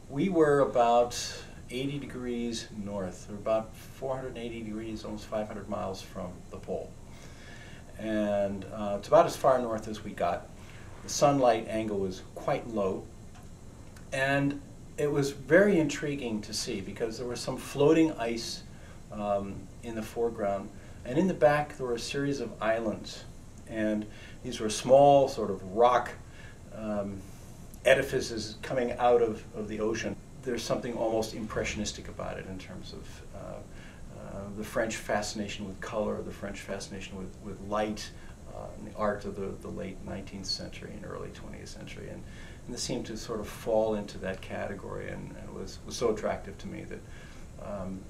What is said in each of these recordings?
We were about 80 degrees north, or about 480 degrees, almost 500 miles from the pole. And it's about as far north as we got. The sunlight angle was quite low, and it was very intriguing to see because there was some floating ice in the foreground, and in the back there were a series of islands, and these were small sort of rock edifices coming out of the ocean. There's something almost impressionistic about it in terms of the French fascination with color, the French fascination with light, and the art of the late 19th century and early 20th century. And this seemed to sort of fall into that category, and was so attractive to me that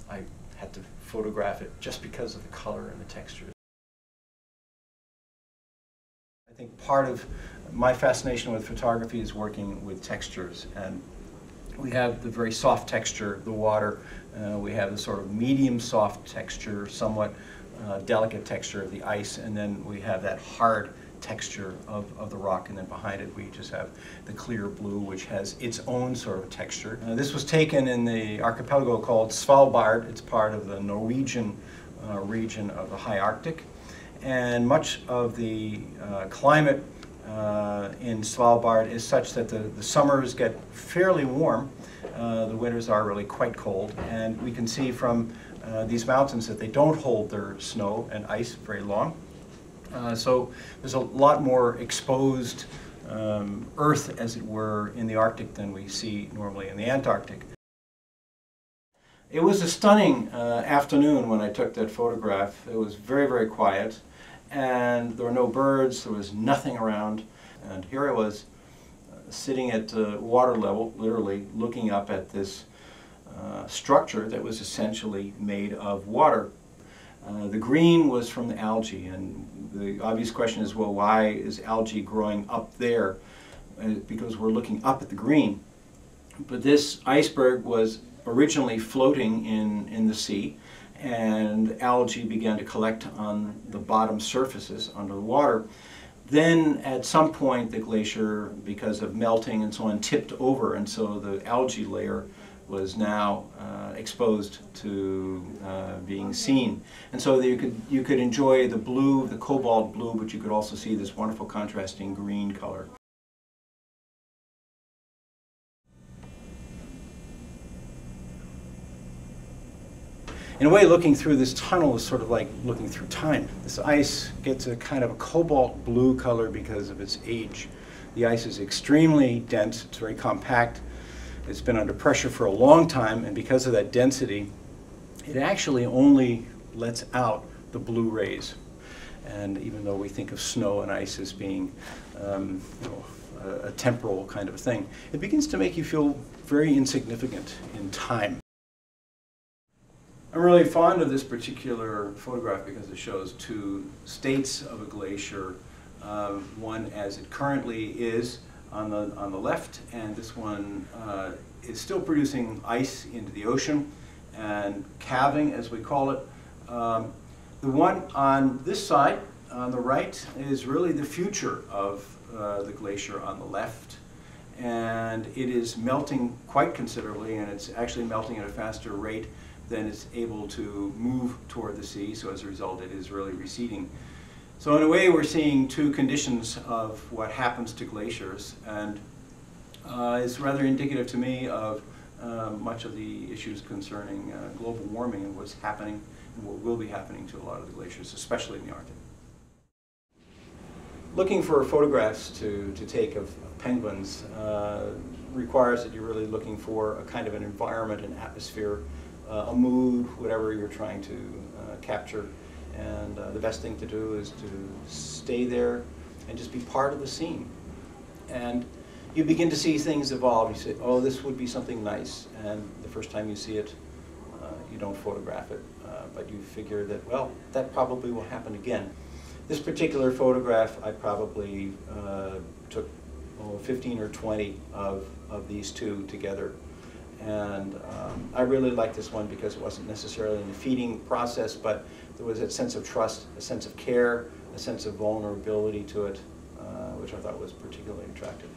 I had to photograph it just because of the color and the textures. I think part of my fascination with photography is working with textures, and we have the very soft texture, the water. We have the sort of medium soft texture, somewhat delicate texture of the ice, and then we have that hard texture of the rock, and then behind it we just have the clear blue, which has its own sort of texture. This was taken in the archipelago called Svalbard. It's part of the Norwegian region of the high Arctic, and much of the climate in Svalbard is such that the summers get fairly warm. The winters are really quite cold, and we can see from these mountains that they don't hold their snow and ice very long. So there's a lot more exposed earth, as it were, in the Arctic than we see normally in the Antarctic. It was a stunning afternoon when I took that photograph. It was very, very quiet, and there were no birds, there was nothing around. And here I was sitting at water level, literally looking up at this structure that was essentially made of water. The green was from the algae, and the obvious question is, well, why is algae growing up there? Because we're looking up at the green. But this iceberg was originally floating in the sea, and algae began to collect on the bottom surfaces under the water. Then at some point the glacier, because of melting and so on, tipped over, and so the algae layer was now exposed to being seen. And so you could enjoy the blue, the cobalt blue, but you could also see this wonderful contrasting green color. In a way, looking through this tunnel is sort of like looking through time. This ice gets a kind of a cobalt blue color because of its age. The ice is extremely dense, it's very compact. It's been under pressure for a long time, and because of that density, it actually only lets out the blue rays. And even though we think of snow and ice as being a temporal kind of a thing, it begins to make you feel very insignificant in time. I'm really fond of this particular photograph because it shows two states of a glacier, one as it currently is on the left, and this one is still producing ice into the ocean and calving, as we call it. The one on this side, on the right, is really the future of the glacier on the left, and it is melting quite considerably, and it's actually melting at a faster rate than it's able to move toward the sea, so as a result it is really receding. So in a way we're seeing two conditions of what happens to glaciers, and it's rather indicative to me of much of the issues concerning global warming and what's happening and what will be happening to a lot of the glaciers, especially in the Arctic. Looking for photographs to take of penguins requires that you're really looking for a kind of an environment, an atmosphere, a mood, whatever you're trying to capture. And the best thing to do is to stay there and just be part of the scene. And you begin to see things evolve. You say, oh, this would be something nice. And the first time you see it, you don't photograph it. But you figure that, well, that probably will happen again. This particular photograph, I probably took 15 or 20 of these two together. And I really liked this one because it wasn't necessarily in the feeding process, but there was a sense of trust, a sense of care, a sense of vulnerability to it, which I thought was particularly attractive.